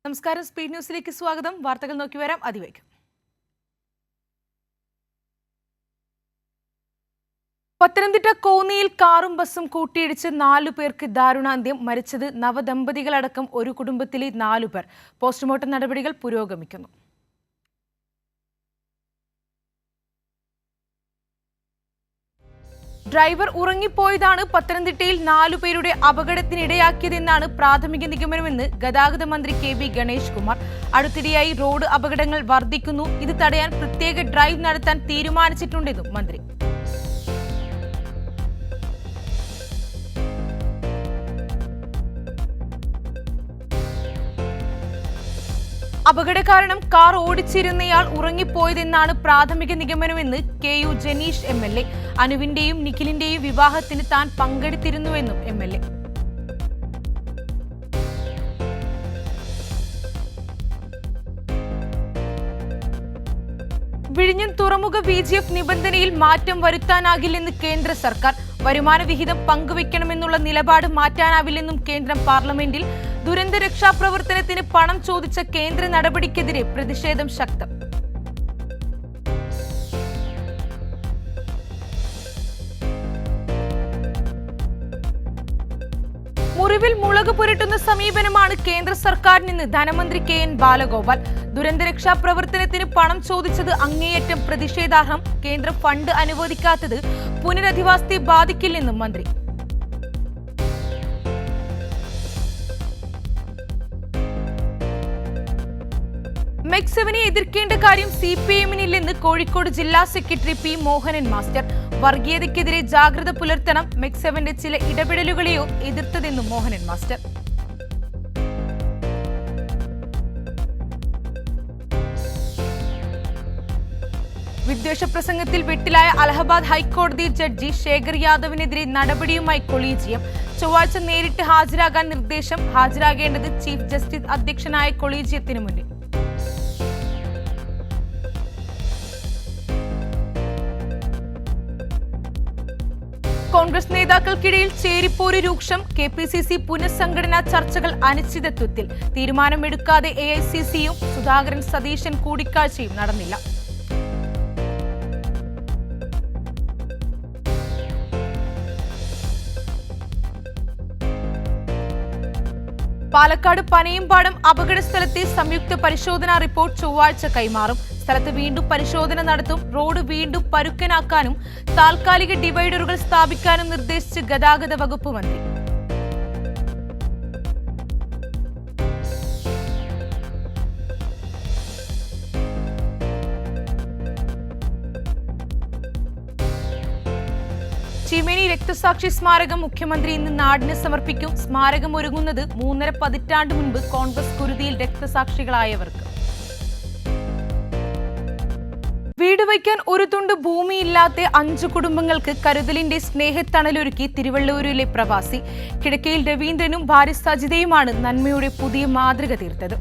നമസ്കാരം. സ്പീഡ് ന്യൂസിലേക്ക് സ്വാഗതം. വാർത്തകൾ നോക്കി വരാം അതിവേഗം. പത്തനംതിട്ട കോന്നിയിൽ കാറും ബസും കൂട്ടിയിടിച്ച് 4 പേർക്ക് ദാരുണാന്ത്യം. മരിച്ചത് നവദമ്പതികളടക്കം ഒരു കുടുംബത്തിലെ 4 പേർ. പോസ്റ്റ്മോർട്ടം നടപടികൾ പുരോഗമിക്കുന്നു. ഡ്രൈവർ ഉറങ്ങിപ്പോയതാണ് പത്തനംതിട്ടയിൽ 4 പേരുടെ അപകടത്തിനിടയാക്കിയതെന്നാണ് പ്രാഥമിക നിഗമനമെന്ന് ഗതാഗത മന്ത്രി KB ഗണേഷ് കുമാർ. അടുത്തിടെയായി റോഡ് അപകടങ്ങൾ വർദ്ധിക്കുന്നു. ഇത് തടയാൻ പ്രത്യേക ഡ്രൈവ് നടത്താൻ തീരുമാനിച്ചിട്ടുണ്ടെന്നും മന്ത്രി. അപകട കാരണം കാർ ഓടിച്ചിരുന്നയാൾ ഉറങ്ങിപ്പോയതെന്നാണ് പ്രാഥമിക നിഗമനമെന്ന് KU ജനീഷ് MLA. അനുവിന്റെയും നിഖിലിന്റെയും വിവാഹത്തിന് താൻ പങ്കെടുത്തിരുന്നുവെന്നും MLA. വിഴിഞ്ഞം തുറമുഖ VGF നിബന്ധനയിൽ മാറ്റം വരുത്താനാകില്ലെന്ന് കേന്ദ്ര സർക്കാർ. വരുമാന വിഹിതം പങ്കുവയ്ക്കണമെന്നുള്ള നിലപാട് മാറ്റാനാവില്ലെന്നും കേന്ദ്രം പാർലമെന്റിൽ. ദുരന്ത രക്ഷാപ്രവർത്തനത്തിന് പണം ചോദിച്ച കേന്ദ്ര നടപടിക്കെതിരെ പ്രതിഷേധം ശക്തം. മുറിവിൽ മുളക് പുരട്ടുന്ന സമീപനമാണ് കേന്ദ്ര സർക്കാരിനെന്ന് ധനമന്ത്രി KN ബാലഗോപാൽ. ദുരന്ത രക്ഷാപ്രവർത്തനത്തിന് പണം ചോദിച്ചത് അങ്ങേയറ്റം പ്രതിഷേധാർഹം. കേന്ദ്ര ഫണ്ട് അനുവദിക്കാത്തത് പുനരധിവാസത്തെ ബാധിക്കില്ലെന്നും മന്ത്രി. MEG 7 എതിർക്കേണ്ട കാര്യം CPM-നില്ലെന്ന് കോഴിക്കോട് ജില്ലാ സെക്രട്ടറി P മോഹനൻ മാസ്റ്റർ. വർഗീയതയ്ക്കെതിരെ ജാഗ്രത പുലർത്തണം. MEG 7 ചില ഇടപെടലുകളെയോ എതിർത്തതെന്നും മോഹനൻ മാസ്റ്റർ. വിദ്വേഷ പ്രസംഗത്തിൽ വെട്ടിലായ അലഹബാദ് ഹൈക്കോടതി ജഡ്ജി ശേഖർ യാദവിനെതിരെ നടപടിയുമായി കൊളീജിയം. ചൊവ്വാഴ്ച നേരിട്ട് ഹാജരാകാൻ നിർദ്ദേശം. ഹാജരാകേണ്ടത് ചീഫ് ജസ്റ്റിസ് അധ്യക്ഷനായ കൊളീജിയത്തിനു മുന്നിൽ. കോൺഗ്രസ് നേതാക്കൾക്കിടയിൽ ചേരിപ്പോര് രൂക്ഷം. KPCC പുനഃസംഘടനാ ചർച്ചകൾ അനിശ്ചിതത്വത്തിൽ. തീരുമാനമെടുക്കാതെ AICC-യും സുധാകരൻ സതീശൻ കൂടിക്കാഴ്ചയും നടന്നില്ല. പാലക്കാട് പനയമ്പാടം അപകട സ്ഥലത്തെ സംയുക്ത പരിശോധനാ റിപ്പോർട്ട് ചൊവ്വാഴ്ച കൈമാറും. സ്ഥലത്ത് വീണ്ടും പരിശോധന നടത്തും. റോഡ് വീണ്ടും പരുക്കനാക്കാനും താൽക്കാലിക ഡിവൈഡറുകൾ സ്ഥാപിക്കാനും നിർദ്ദേശിച്ച് ഗതാഗത വകുപ്പ് മന്ത്രി. ചീമേനി രക്തസാക്ഷി സ്മാരകം മുഖ്യമന്ത്രി ഇന്ന് നാടിന് സമർപ്പിക്കും. സ്മാരകം ഒരുങ്ങുന്നത് 3.5 പതിറ്റാണ്ട് മുൻപ് കോൺഗ്രസ് കുരുതിയിൽ രക്തസാക്ഷികളായവർക്ക്. വീട് വയ്ക്കാൻ ഒരു തുണ്ട് ഭൂമിയില്ലാത്ത 5 കുടുംബങ്ങൾക്ക് കരുതലിന്റെ സ്നേഹത്തണലൊരുക്കി തിരുവള്ളൂരിലെ പ്രവാസി. കിഴക്കയിൽ രവീന്ദ്രനും ഭാര്യ സജിതയുമാണ് നന്മയുടെ പുതിയ മാതൃക തീർത്തത്.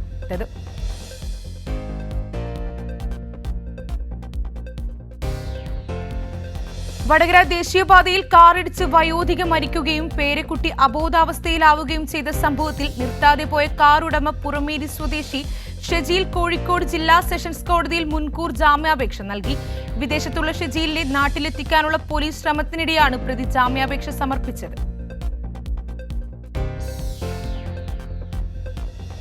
വടകര ദേശീയപാതയിൽ കാറിടിച്ച് വയോധിക മരിക്കുകയും പേരക്കുട്ടി അബോധാവസ്ഥയിലാവുകയും ചെയ്ത സംഭവത്തിൽ നിർത്താതെ പോയ കാർ ഉടമ പുറമേരി സ്വദേശി ഷജീൽ കോഴിക്കോട് ജില്ലാ സെഷൻസ് കോടതിയിൽ മുൻകൂർ ജാമ്യാപേക്ഷ നൽകി. വിദേശത്തുള്ള ഷജീലിനെ നാട്ടിലെത്തിക്കാനുള്ള പോലീസ് ശ്രമത്തിനിടെയാണ് പ്രതി ജാമ്യാപേക്ഷ സമർപ്പിച്ചത്.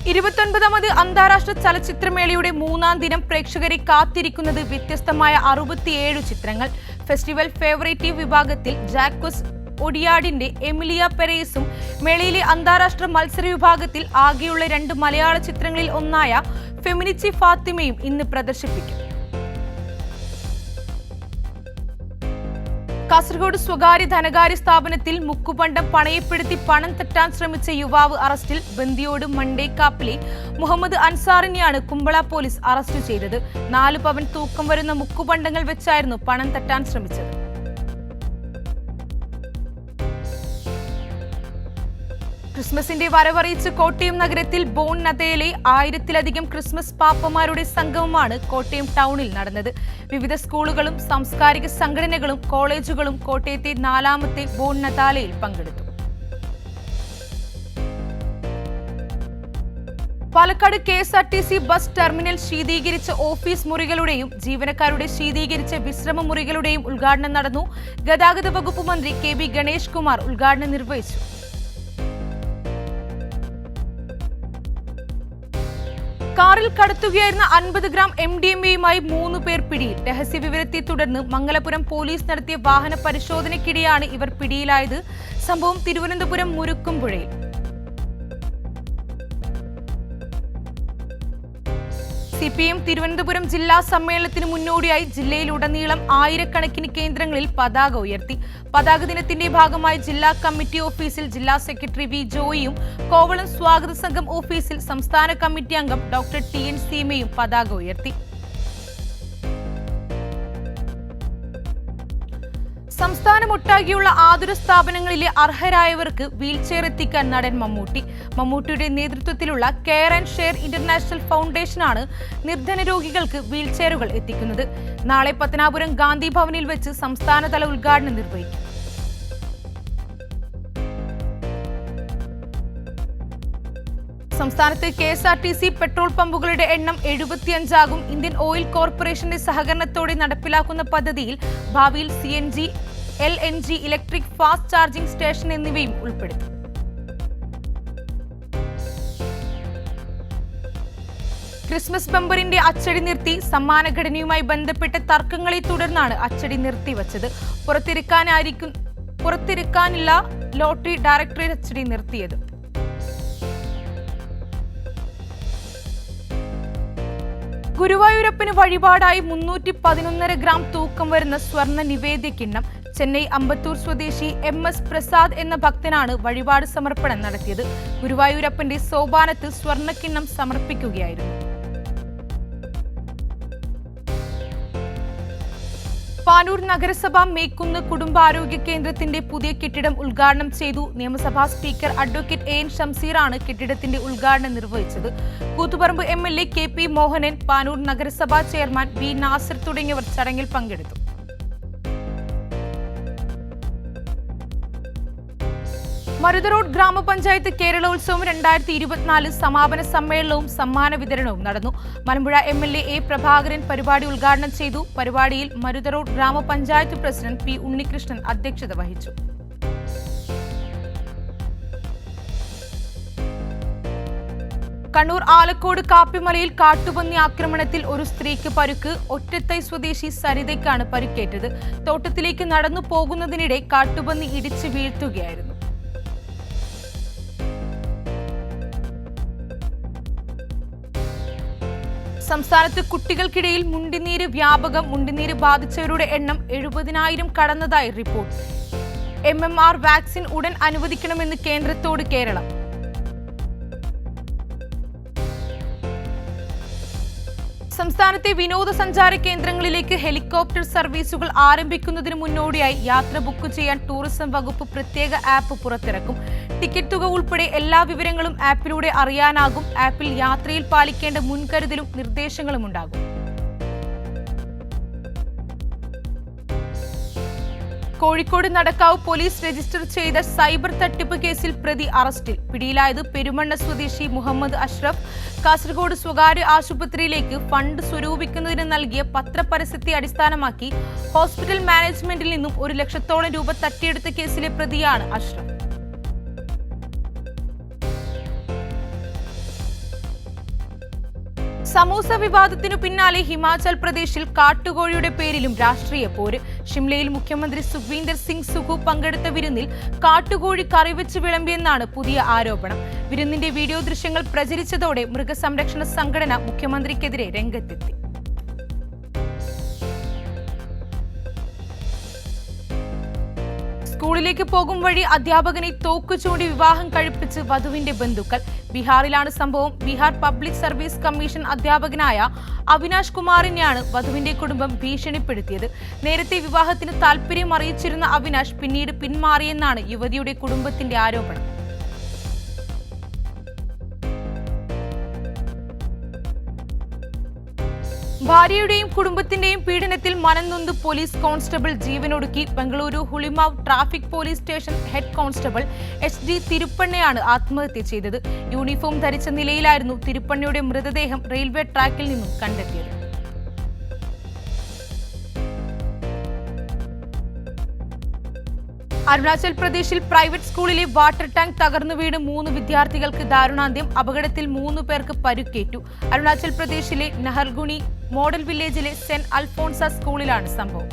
29ാമത് അന്താരാഷ്ട്ര ചലച്ചിത്രമേളയുടെ 3ാം ദിനം പ്രേക്ഷകരെ കാത്തിരിക്കുന്നത് വ്യത്യസ്തമായ 67 ചിത്രങ്ങൾ. ഫെസ്റ്റിവൽ ഫേവറേറ്റീവ് വിഭാഗത്തിൽ ജാക്വസ് ഒഡിയാഡിന്റെ എമിലിയ പെരേസും, മേളയിലെ അന്താരാഷ്ട്ര മത്സര വിഭാഗത്തിൽ ആകെയുള്ള 2 മലയാള ചിത്രങ്ങളിൽ ഒന്നായ ഫെമിനിച്ചി ഫാത്തിമയും ഇന്ന് പ്രദർശിപ്പിക്കും. കാസർഗോഡ് സ്വകാര്യ ധനകാര്യ സ്ഥാപനത്തിൽ മുക്കുപണ്ടം പണയപ്പെടുത്തി പണം തട്ടാൻ ശ്രമിച്ച യുവാവ് അറസ്റ്റിൽ. ബന്ദിയോട് മണ്ടേക്കാപ്പിലെ മുഹമ്മദ് അൻസാറിനെയാണ് കുമ്പള പോലീസ് അറസ്റ്റ് ചെയ്തത്. 4 പവൻ തൂക്കം വരുന്ന മുക്കുപണ്ടങ്ങൾ വെച്ചായിരുന്നു പണം തട്ടാൻ ശ്രമിച്ചത്. ക്രിസ്മസിന്റെ വരവറിയിച്ച് കോട്ടയം നഗരത്തിൽ ബോൺ നദയിലെ 1000-ലധികം ക്രിസ്മസ് പാപ്പമാരുടെ സംഗമമാണ് കോട്ടയം ടൗണിൽ നടന്നത്. വിവിധ സ്കൂളുകളും സാംസ്കാരിക സംഘടനകളും കോളേജുകളും കോട്ടയത്തെ 4ാമത്തെ ബോൺ നദാലയിൽ പങ്കെടുത്തു. പാലക്കാട് KSRTC ബസ് ടെർമിനൽ ശീതീകരിച്ച ഓഫീസ് മുറികളുടെയും ജീവനക്കാരുടെ ശീതീകരിച്ച വിശ്രമ മുറികളുടെയും ഉദ്ഘാടനം നടന്നു. ഗതാഗത വകുപ്പ് മന്ത്രി KB ഗണേഷ് കുമാർ ഉദ്ഘാടനം നിർവഹിച്ചു. കാറിൽ കടത്തുകയായിരുന്ന 50 ഗ്രാം MDMA-യുമായി 3 പേർ പിടിയിൽ. രഹസ്യവിവരത്തെ തുടർന്ന് മംഗലപുരം പോലീസ് നടത്തിയ വാഹന പരിശോധനയ്ക്കിടെയാണ് ഇവർ പിടിയിലായത്. സംഭവം തിരുവനന്തപുരം മുരുക്കുംപുഴയിൽ. CPM തിരുവനന്തപുരം ജില്ലാ സമ്മേളനത്തിന് മുന്നോടിയായി ജില്ലയിലുടനീളം ആയിരക്കണക്കിന് കേന്ദ്രങ്ങളിൽ പതാക ഉയർത്തി. പതാക ദിനത്തിന്റെ ഭാഗമായി ജില്ലാ കമ്മിറ്റി ഓഫീസിൽ ജില്ലാ സെക്രട്ടറി V. ജോയിയും കോവളം സ്വാഗത സംഘം ഓഫീസിൽ സംസ്ഥാന കമ്മിറ്റി അംഗം ഡോക്ടർ TN സീമയും പതാക ഉയർത്തി. സംസ്ഥാനമൊട്ടാകെയുള്ള ആതുര സ്ഥാപനങ്ങളിലെ അർഹരായവർക്ക് വീൽചെയർ എത്തിക്കാൻ നടൻ മമ്മൂട്ടി. മമ്മൂട്ടിയുടെ നേതൃത്വത്തിലുള്ള കെയർ ആൻഡ് ഷെയർ ഇന്റർനാഷണൽ ഫൗണ്ടേഷനാണ് നിർധന രോഗികൾക്ക് വീൽചെയറുകൾ എത്തിക്കുന്നത്. നാളെ പത്തനാപുരം ഗാന്ധി ഭവനിൽ വെച്ച് സംസ്ഥാനതല ഉദ്ഘാടനം നിർവഹിക്കും. സംസ്ഥാനത്ത് KSRTC പെട്രോൾ പമ്പുകളുടെ എണ്ണം 75 ആകും. ഇന്ത്യൻ ഓയിൽ കോർപ്പറേഷന്റെ സഹകരണത്തോടെ നടപ്പിലാക്കുന്ന പദ്ധതിയിൽ ഭാവിയിൽ CNG, LNG, electric fast charging station എന്നിവയും ഉൾപ്പെടുത്തും. ക്രിസ്മസ് ബമ്പറിന്റെ അച്ചടി നിർത്തി. സമ്മാനഘടനയുമായി ബന്ധപ്പെട്ട തർക്കങ്ങളെ തുടർന്നാണ് അച്ചടി നിർത്തിവച്ചത്. പുറത്തിറക്കാനില്ല ലോട്ടറി ഡയറക്ടറേറ്റ് അച്ചടി നിർത്തിയത്. ഗുരുവായൂരപ്പന് വഴിപാടായി 311.5 ഗ്രാം തൂക്കം വരുന്ന സ്വർണ്ണ നിവേദ്യക്കിണ്ണം ചെന്നൈ അമ്പത്തൂർ സ്വദേശി MS പ്രസാദ് എന്ന ഭക്തനാണ് വഴിപാട് സമർപ്പണം നടത്തിയത്. ഗുരുവായൂരപ്പന്റെ സോപാനത്ത് സ്വർണ്ണക്കിണ്ണം സമർപ്പിക്കുകയായിരുന്നു. പാനൂർ നഗരസഭ മേക്കുന്ന് കുടുംബാരോഗ്യ കേന്ദ്രത്തിന്റെ പുതിയ കെട്ടിടം ഉദ്ഘാടനം ചെയ്തു. നിയമസഭാ സ്പീക്കർ അഡ്വക്കേറ്റ് AN ഷംസീറാണ് കെട്ടിടത്തിന്റെ ഉദ്ഘാടനം നിർവഹിച്ചത്. കൂത്തുപറമ്പ് MLA KP മോഹനൻ, പാനൂർ നഗരസഭാ ചെയർമാൻ V. നാസിർ തുടങ്ങിയവർ ചടങ്ങിൽ പങ്കെടുത്തു. മരുതറോഡ് ഗ്രാമപഞ്ചായത്ത് കേരളോത്സവം 2024 സമാപന സമ്മേളനവും സമ്മാന വിതരണവും നടന്നു. Malampuzha MLA A. പ്രഭാകരൻ പരിപാടി ഉദ്ഘാടനം ചെയ്തു. പരിപാടിയിൽ മരുതറോഡ് ഗ്രാമപഞ്ചായത്ത് പ്രസിഡന്റ് P. ഉണ്ണികൃഷ്ണൻ അധ്യക്ഷത വഹിച്ചു. കണ്ണൂർ ആലക്കോട് കാപ്പിമലയിൽ കാട്ടുപന്നി ആക്രമണത്തിൽ ഒരു സ്ത്രീക്ക് പരുക്ക്. ഒറ്റത്തൈ സ്വദേശി സരിതയ്ക്കാണ് പരുക്കേറ്റത്. തോട്ടത്തിലേക്ക് നടന്നു പോകുന്നതിനിടെ കാട്ടുപന്നി ഇടിച്ച് വീഴ്ത്തുകയായിരുന്നു. സംസ്ഥാനത്ത് കുട്ടികൾക്കിടയിൽ മുണ്ടിനീര് വ്യാപകം. മുണ്ടിനീര് ബാധിച്ചവരുടെ എണ്ണം 70,000 കടന്നതായി റിപ്പോർട്ട്. MMR വാക്സിൻ ഉടൻ അനുവദിക്കണമെന്ന് കേന്ദ്രത്തോട് കേരളം. സംസ്ഥാനത്തെ വിനോദസഞ്ചാര കേന്ദ്രങ്ങളിലേക്ക് ഹെലികോപ്റ്റർ സർവീസുകൾ ആരംഭിക്കുന്നതിന് മുന്നോടിയായി യാത്ര ബുക്ക് ചെയ്യാൻ ടൂറിസം വകുപ്പ് പ്രത്യേക ആപ്പ് പുറത്തിറക്കും. ടിക്കറ്റ് തുക ഉൾപ്പെടെ എല്ലാ വിവരങ്ങളും ആപ്പിലൂടെ അറിയാനാകും. ആപ്പിൽ യാത്രയിൽ പാലിക്കേണ്ട മുൻകരുതലും നിർദ്ദേശങ്ങളും ഉണ്ടാകും. കോഴിക്കോട് നടക്കാവ് പോലീസ് രജിസ്റ്റർ ചെയ്ത സൈബർ തട്ടിപ്പ് കേസിൽ പ്രതി അറസ്റ്റിൽ. പിടിയിലായത് പെരുമണ്ണ സ്വദേശി മുഹമ്മദ് അഷ്റഫ്. കാസർഗോഡ് സ്വകാര്യ ആശുപത്രിയിലേക്ക് ഫണ്ട് സ്വരൂപിക്കുന്നതിന് നൽകിയ പത്രപരസ്യത്തെ അടിസ്ഥാനമാക്കി ഹോസ്പിറ്റൽ മാനേജ്മെന്റിൽ നിന്നും 1 ലക്ഷത്തോളം രൂപ തട്ടിയെടുത്ത കേസിലെ പ്രതിയാണ് അഷ്റഫ്. സമൂസ വിവാദത്തിനു പിന്നാലെ ഹിമാചൽ പ്രദേശിൽ കാട്ടുകോഴിയുടെ പേരിലും രാഷ്ട്രീയ പോര്. ഷിംലയിൽ മുഖ്യമന്ത്രി സുഖ്വീന്ദർ സിംഗ് സുഖു പങ്കെടുത്ത വിരുന്നിൽ കാട്ടുകോഴി കറിവെച്ച് വിളമ്പിയെന്നാണ് പുതിയ ആരോപണം. വിരുന്നിന്റെ വീഡിയോ ദൃശ്യങ്ങൾ പ്രചരിച്ചതോടെ മൃഗസംരക്ഷണ സംഘടന മുഖ്യമന്ത്രിക്കെതിരെ രംഗത്തെത്തി. സ്കൂളിലേക്ക് പോകും വഴി അധ്യാപകനെ തോക്ക് ചൂണ്ടി വിവാഹം കഴിപ്പിച്ച് വധുവിന്റെ ബന്ധുക്കൾ. ബീഹാറിലാണ് സംഭവം. ബീഹാർ പബ്ലിക് സർവീസ് കമ്മീഷൻ അധ്യാപകനായ അവിനാഷ് കുമാറിനെയാണ് വധുവിന്റെ കുടുംബം ഭീഷണിപ്പെടുത്തിയത്. നേരത്തെ വിവാഹത്തിന് താൽപര്യം അറിയിച്ചിരുന്ന അവിനാഷ് പിന്നീട് പിന്മാറിയെന്നാണ് യുവതിയുടെ കുടുംബത്തിന്റെ ആരോപണം. ഭാര്യയുടെയും കുടുംബത്തിന്റെയും പീഡനത്തിൽ മനംനൊന്ത് പോലീസ് കോൺസ്റ്റബിൾ ജീവനൊടുക്കി. Bengaluru Hulimavu traffic police station head constable HD തിരുപ്പണ്ണയാണ് ആത്മഹത്യ ചെയ്തത്. യൂണിഫോം ധരിച്ച നിലയിലായിരുന്നു തിരുപ്പണ്ണയുടെ മൃതദേഹം റെയിൽവേ ട്രാക്കിൽ നിന്നും കണ്ടെത്തിയത്. അരുണാചൽ പ്രദേശിൽ പ്രൈവറ്റ് സ്കൂളിലെ വാട്ടർ ടാങ്ക് തകർന്നു വീണ് 3 വിദ്യാർത്ഥികൾക്ക് ദാരുണാന്ത്യം. അപകടത്തിൽ 3 പേർക്ക് പരുക്കേറ്റു. അരുണാചൽ പ്രദേശിലെ നഹർഗുണി മോഡൽ വില്ലേജിലെ സെന്റ് അൽഫോൺസ സ്കൂളിലാണ് സംഭവം.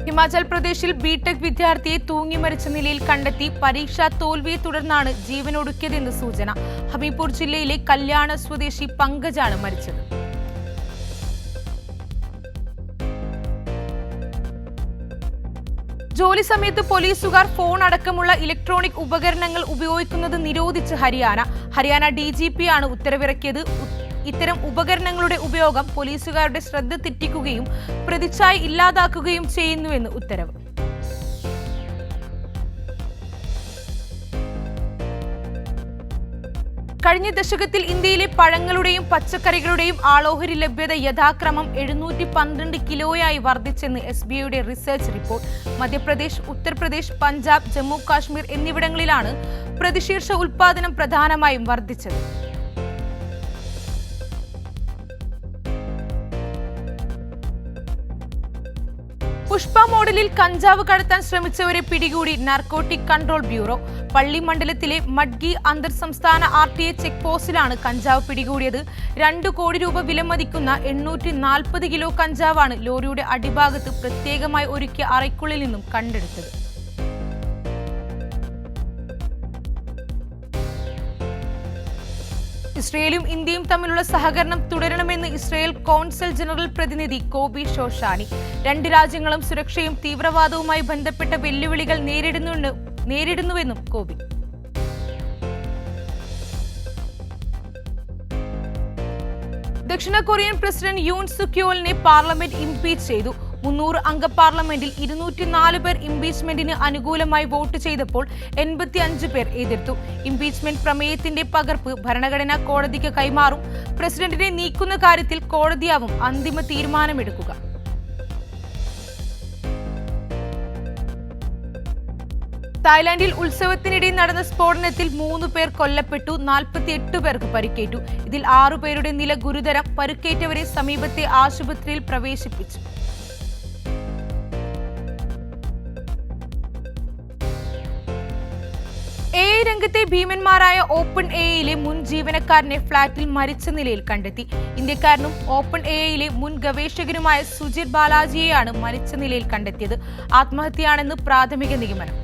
ഹിമാചൽ പ്രദേശിൽ ബിടെക് വിദ്യാർത്ഥിയെ തൂങ്ങി മരിച്ച നിലയിൽ കണ്ടെത്തി. പരീക്ഷാ തോൽവിയെ തുടർന്നാണ് ജീവനൊടുക്കിയതെന്ന് സൂചന. ഹമീർപൂർ ജില്ലയിലെ കല്യാണ സ്വദേശി പങ്കജാണ് മരിച്ചത്. ജോലി സമയത്ത് പോലീസുകാർ ഫോൺ അടക്കമുള്ള ഇലക്ട്രോണിക് ഉപകരണങ്ങൾ ഉപയോഗിക്കുന്നത് നിരോധിച്ച് ഹരിയാന DGP ആണ് ഉത്തരവിറക്കിയത്. ഇത്തരം ഉപകരണങ്ങളുടെ ഉപയോഗം പോലീസുകാരുടെ ശ്രദ്ധ തെറ്റിക്കുകയും പ്രതിച്ഛായ ഇല്ലാതാക്കുകയും ചെയ്യുന്നുവെന്ന് ഉത്തരവ്. കഴിഞ്ഞ ദശകത്തിൽ ഇന്ത്യയിലെ പഴങ്ങളുടെയും പച്ചക്കറികളുടെയും ആളോഹരി ലഭ്യത യഥാക്രമം 712 കിലോയായി വർദ്ധിച്ചെന്ന് SBIയുടെ റിസർച്ച് റിപ്പോർട്ട്. മധ്യപ്രദേശ്, ഉത്തർപ്രദേശ്, പഞ്ചാബ്, ജമ്മു കാശ്മീർ എന്നിവിടങ്ങളിലാണ് പ്രതിശീർഷ ഉൽപാദനം പ്രധാനമായും വർദ്ധിച്ചത്. പുഷ്പ മോഡലിൽ കഞ്ചാവ് കടത്താൻ ശ്രമിച്ചവരെ പിടികൂടി നാർക്കോട്ടിക് കൺട്രോൾ ബ്യൂറോ. പള്ളി മണ്ഡലത്തിലെ മഡ്ഗി അന്തർ സംസ്ഥാന RTA ചെക്ക് പോസ്റ്റിലാണ് കഞ്ചാവ് പിടികൂടിയത്. 2 കോടി രൂപ വിലമതിക്കുന്ന 840 കിലോ കഞ്ചാവാണ് ലോറിയുടെ അടിഭാഗത്ത് പ്രത്യേകമായി ഒരുക്കിയ അറയ്ക്കുള്ളിൽ നിന്നും കണ്ടെടുത്തത്. ഇസ്രയേലും ഇന്ത്യയും തമ്മിലുള്ള സഹകരണം തുടരണമെന്ന് ഇസ്രയേൽ കോൺസൽ ജനറൽ പ്രതിനിധി കോബി ഷോഷാനി. 2 രാജ്യങ്ങളും സുരക്ഷയും തീവ്രവാദവുമായി ബന്ധപ്പെട്ട വെല്ലുവിളികൾ നേരിടുന്നുവെന്നും കോബി. ദക്ഷിണ കൊറിയൻ പ്രസിഡന്റ് യൂൺ സുക്യോളിനെ പാർലമെന്റ് ഇംപീച്ച് ചെയ്തു. 300 അംഗ പാർലമെന്റിൽ 204 പേർ ഇംപീച്ച്മെന്റിന് അനുകൂലമായി വോട്ട് ചെയ്തപ്പോൾ 85 പേർ എതിർത്തു. ഇംപീച്ച്മെന്റ് പ്രമേയത്തിന്റെ പകർപ്പ് ഭരണഘടനാ കോടതിക്ക് കൈമാറും. പ്രസിഡന്റിനെ നീക്കുന്ന കാര്യത്തിൽ കോടതിയാവും അന്തിമ തീരുമാനമെടുക്കുക. തായ്ലാന്റിൽ ഉത്സവത്തിനിടെ നടന്ന സ്ഫോടനത്തിൽ 3 പേർ കൊല്ലപ്പെട്ടു. 48 പേർക്ക് പരിക്കേറ്റു. ഇതിൽ 6 പേരുടെ നില ഗുരുതരം. പരുക്കേറ്റവരെ സമീപത്തെ ആശുപത്രിയിൽ പ്രവേശിപ്പിച്ചു. AI രംഗത്തെ ഭീമന്മാരായ OpenAIയിലെ മുൻ ജീവനക്കാരനെ ഫ്ളാറ്റിൽ മരിച്ച നിലയിൽ കണ്ടെത്തി. ഇന്ത്യക്കാരനും OpenAIയിലെ മുൻ ഗവേഷകനുമായ സുജിത് ബാലാജിയെയാണ് മരിച്ച നിലയിൽ കണ്ടെത്തിയത്. ആത്മഹത്യയാണെന്ന് പ്രാഥമിക നിഗമനം.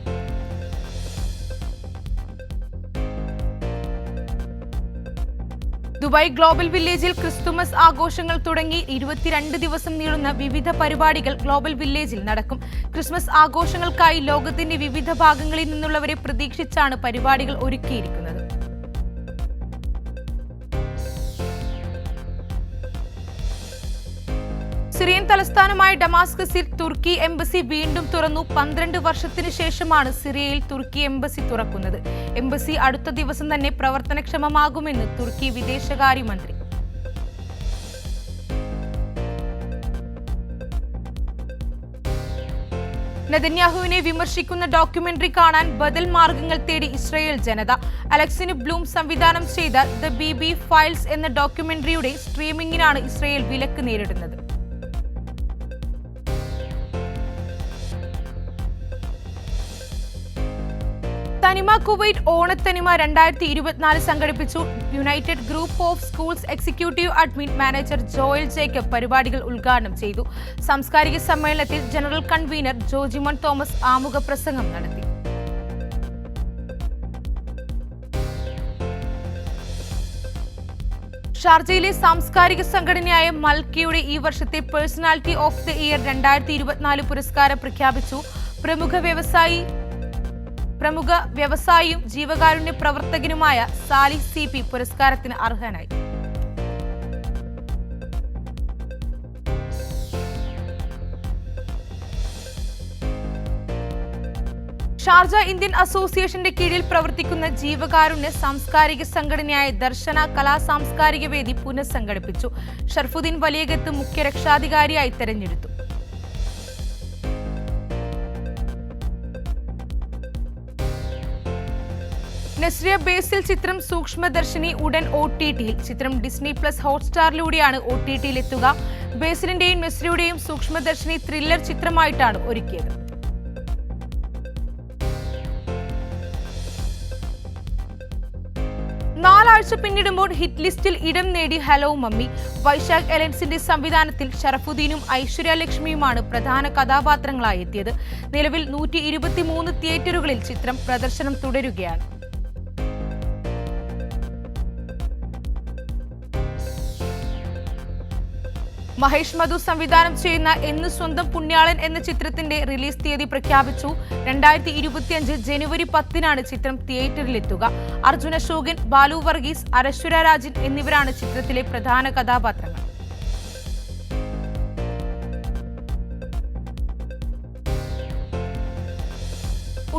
ദുബായ് ഗ്ലോബൽ വില്ലേജിൽ ക്രിസ്തുമസ് ആഘോഷങ്ങൾ തുടങ്ങി. 22 ദിവസം നീളുന്ന വിവിധ പരിപാടികൾ ഗ്ലോബൽ വില്ലേജിൽ നടക്കും. ക്രിസ്മസ് ആഘോഷങ്ങൾക്കായി ലോകത്തിന്റെ വിവിധ ഭാഗങ്ങളിൽ നിന്നുള്ളവരെ പ്രതീക്ഷിച്ചാണ് പരിപാടികൾ ഒരുക്കിയിരിക്കുന്നത്. സിറിയൻ തലസ്ഥാനമായ ഡമാസ്കസിൽ തുർക്കി എംബസി വീണ്ടും തുറന്നു. 12 വർഷത്തിന് ശേഷമാണ് സിറിയയിൽ തുർക്കി എംബസി തുറക്കുന്നത്. എംബസി അടുത്ത ദിവസം തന്നെ പ്രവർത്തനക്ഷമമാകുമെന്ന് തുർക്കി വിദേശകാര്യമന്ത്രി. നെതന്യാഹുവിനെ വിമർശിക്കുന്ന ഡോക്യുമെന്ററി കാണാൻ ബദൽ മാർഗങ്ങൾ തേടി ഇസ്രായേൽ ജനത. അലക്സിന് ബ്ലൂം സംവിധാനം ചെയ്ത ദ BB ഫയൽസ് എന്ന ഡോക്യുമെന്ററിയുടെ സ്ട്രീമിംഗിനാണ് ഇസ്രായേൽ വിലക്ക് നേരിടുന്നത്. തനിമ കുവൈറ്റ് ഓണത്തനിമ 2024 സംഘടിപ്പിച്ചു. United group of schools executive admin manager Joel Jacob പരിപാടികൾ ഉദ്ഘാടനം ചെയ്തു. സാംസ്കാരിക സമ്മേളനത്തിൽ ജനറൽ കൺവീനർ ജോജിമോൻ തോമസ് ആമുഖ പ്രസംഗം നടത്തി. ഷാർജയിലെ സാംസ്കാരിക സംഘടനയായ മൽക്കയുടെ ഈ വർഷത്തെ പേഴ്സണാലിറ്റി ഓഫ് ദി ഇയർ 2024 പുരസ്കാരം പ്രഖ്യാപിച്ചു. പ്രമുഖ വ്യവസായിയും ജീവകാരുണ്യ പ്രവർത്തകനുമായ സാലിഹ് CP പുരസ്കാരത്തിന് അർഹനായി. ഷാർജ ഇന്ത്യൻ അസോസിയേഷന്റെ കീഴിൽ പ്രവർത്തിക്കുന്ന ജീവകാരുണ്യ സാംസ്കാരിക സംഘടനയായ ദർശന കലാ സാംസ്കാരിക വേദി പുനഃസംഘടിപ്പിച്ചു. ഷർഫുദ്ദീൻ വലിയകത്ത് മുഖ്യ രക്ഷാധികാരിയായി തെരഞ്ഞെടുത്തു. നസ്രിയ ബേസിൽ ചിത്രം സൂക്ഷ്മദർശിനി ഉടൻ OTT-യിൽ. ചിത്രം ഡിസ്നി പ്ലസ് ഹോട്ട്സ്റ്റാറിലൂടെയാണ് OTT-യിൽ എത്തുക. ബേസിലിന്റെയും നസ്രിയുടെയും സൂക്ഷ്മദർശിനി ത്രില്ലർ ചിത്രമായിട്ടാണ് ഒരുക്കിയത്. നാലാഴ്ച പിന്നിടുമ്പോൾ ഹിറ്റ് ലിസ്റ്റിൽ ഇടം നേടി ഹലോ മമ്മി. വൈശാഖ് എലൻസിന്റെ സംവിധാനത്തിൽ ഷറഫുദ്ദീനും ഐശ്വര്യ ലക്ഷ്മിയുമാണ് പ്രധാന കഥാപാത്രങ്ങളായി എത്തിയത്. നിലവിൽ 123 തിയേറ്ററുകളിൽ ചിത്രം പ്രദർശനം തുടരുകയാണ്. മഹേഷ് മധു സംവിധാനം ചെയ്യുന്ന എന്ന് സ്വന്തം പുണ്യാളൻ എന്ന ചിത്രത്തിന്റെ റിലീസ് തീയതി പ്രഖ്യാപിച്ചു. 2025 ജനുവരി 10-നാണ് ചിത്രം തിയേറ്ററിലെത്തുക. അർജുൻ അശോകൻ, ബാലു വർഗീസ്, അനശ്വര രാജൻ എന്നിവരാണ് ചിത്രത്തിലെ പ്രധാന കഥാപാത്രങ്ങൾ.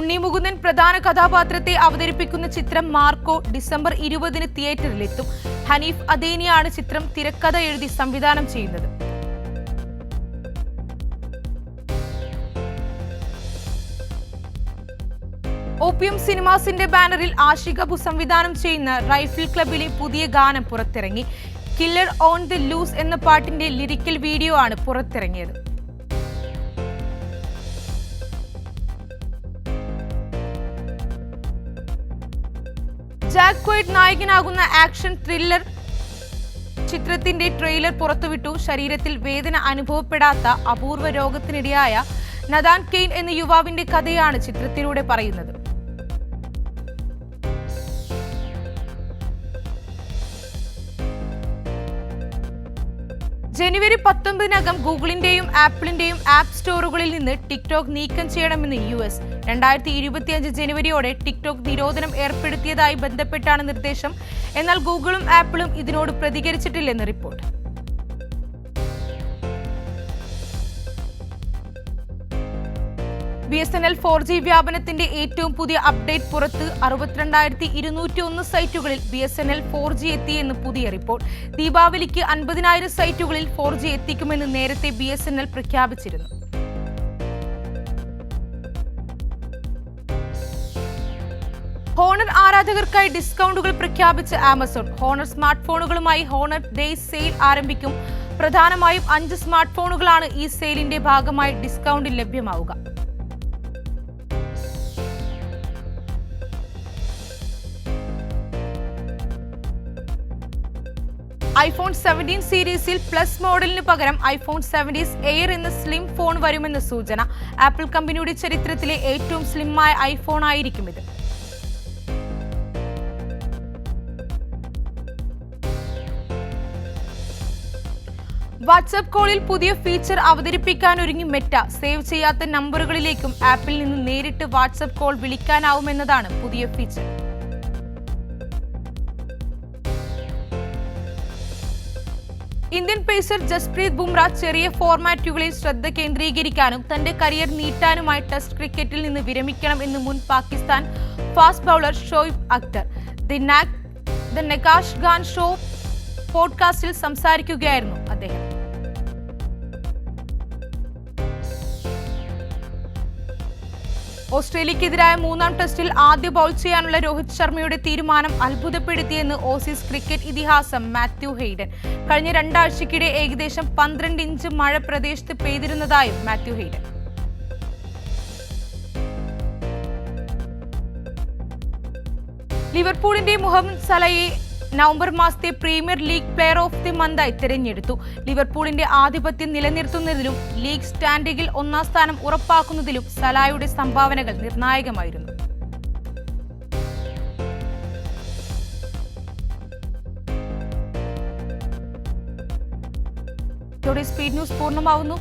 ഉണ്ണി മുകുന്ദൻ പ്രധാന കഥാപാത്രത്തെ അവതരിപ്പിക്കുന്ന ചിത്രം മാർക്കോ ഡിസംബർ 20-ന് തിയേറ്ററിലെത്തും. ഹനീഫ് അദേനിയാണ് ചിത്രം തിരക്കഥ എഴുതി സംവിധാനം ചെയ്യുന്നത്. ഓപ്പിയം സിനിമാസിന്റെ ബാനറിൽ ആഷിഖ് അബു സംവിധാനം ചെയ്യുന്ന റൈഫിൾ ക്ലബിലെ പുതിയ ഗാനം പുറത്തിറങ്ങി. കില്ലർ ഓൺ ദി ലൂസ് എന്ന പാട്ടിന്റെ ലിറിക്കൽ വീഡിയോ ആണ് പുറത്തിറങ്ങിയത്. ജാക്ക് ക്വൈഡ് നായകനാകുന്ന ആക്ഷൻ ത്രില്ലർ ചിത്രത്തിന്റെ ട്രെയിലർ പുറത്തുവിട്ടു. ശരീരത്തിൽ വേദന അനുഭവപ്പെടാത്ത അപൂർവ രോഗത്തിനിടയായ നഥാൻ കെയ്ൻ എന്ന യുവാവിന്റെ കഥയാണ് ചിത്രത്തിലൂടെ പറയുന്നത്. ജനുവരി 19-നകം ഗൂഗിളിന്റെയും ആപ്പിളിന്റെയും ആപ്പ് സ്റ്റോറുകളിൽ നിന്ന് ടിക്ടോക്ക് നീക്കം ചെയ്യണമെന്ന് US. 2025 ജനുവരിയോടെ ടിക്ടോക്ക് നിരോധനം ഏർപ്പെടുത്തിയതായി ബന്ധപ്പെട്ടാണ് നിർദ്ദേശം. എന്നാൽ ഗൂഗിളും ആപ്പിളും ഇതിനോട് പ്രതികരിച്ചിട്ടില്ലെന്ന് റിപ്പോർട്ട്. BSNL 4G വ്യാപനത്തിന്റെ ഏറ്റവും പുതിയ അപ്ഡേറ്റ് പുറത്ത്. 62,201 സൈറ്റുകളിൽ BSNL 4G എത്തിയെന്ന് പുതിയ റിപ്പോർട്ട്. ദീപാവലിക്ക് 50,000 സൈറ്റുകളിൽ 4G എത്തിക്കുമെന്ന് നേരത്തെ BSNL പ്രഖ്യാപിച്ചിരുന്നു. ഹോണർ ആരാധകർക്കായി ഡിസ്കൗണ്ടുകൾ പ്രഖ്യാപിച്ച് ആമസോൺ. ഹോണർ സ്മാർട്ട് ഫോണുകളുമായി ഹോണർ ഡേയ്സ് സെയിൽ ആരംഭിക്കും. പ്രധാനമായും 5 സ്മാർട്ട് ഫോണുകളാണ് ഈ സെയിലിന്റെ ഭാഗമായി ഡിസ്കൗണ്ടിൽ ലഭ്യമാവുക. iPhone 17 സീരീസിൽ പ്ലസ് മോഡലിന് പകരം iPhone 17 എയർ എന്ന സ്ലിം ഫോൺ വരുമെന്ന് സൂചന. ആപ്പിൾ കമ്പനിയുടെ ചരിത്രത്തിലെ ഏറ്റവും സ്ലിമ്മായ ഐഫോൺ ആയിരിക്കും ഇത്. വാട്സ്ആപ്പ് കോളിൽ പുതിയ ഫീച്ചർ അവതരിപ്പിക്കാനൊരുങ്ങി മെറ്റ. സേവ് ചെയ്യാത്ത നമ്പറുകളിലേക്കും ആപ്പിൽ നിന്ന് നേരിട്ട് വാട്സ്ആപ്പ് കോൾ വിളിക്കാനാവുമെന്നതാണ് പുതിയ feature. Indian pacer Jasprit Bumrah ചെറിയ ഫോർമാറ്റുകളിൽ ശ്രദ്ധ കേന്ദ്രീകരിക്കാനും തന്റെ കരിയർ നീട്ടാനുമായി ടെസ്റ്റ് ക്രിക്കറ്റിൽ നിന്ന് വിരമിക്കണം എന്ന് മുൻ Pakistan fast bowler Shoaib Akhtar the Nakash Khan show പോഡ്കാസ്റ്റിൽ സംസാരിക്കുകയായിരുന്നു അദ്ദേഹം. ഓസ്ട്രേലിയക്കെതിരായ 3-ാം ടെസ്റ്റിൽ ആദ്യ ബൗൾ ചെയ്യാനുള്ള രോഹിത് ശർമ്മയുടെ തീരുമാനം അത്ഭുതപ്പെടുത്തിയെന്ന് ഓസീസ് ക്രിക്കറ്റ് ഇതിഹാസം മാത്യു ഹെയ്ഡൻ. കഴിഞ്ഞ 2 ആഴ്ചയ്ക്കിടെ ഏകദേശം 12 ഇഞ്ച് മഴ പ്രദേശത്ത് പെയ്തിരുന്നതായും മാത്യു ഹെയ്ഡൻ. ലിവർപൂളിന്റെ മുഹമ്മദ് സലയെ നവംബർ മാസത്തെ Premier League player of the മന്തായി തിരഞ്ഞെടുത്തു. ലിവർപൂളിന്റെ ആധിപത്യം നിലനിർത്തുന്നതിലും ലീഗ് സ്റ്റാൻഡിംഗിൽ 1-ാം സ്ഥാനം ഉറപ്പാക്കുന്നതിലും സലായുടെ സംഭാവനകൾ നിർണായകമായിരുന്നു. ഇതോടെ സ്പീഡ് ന്യൂസ് പൂർണ്ണമാവുന്നു.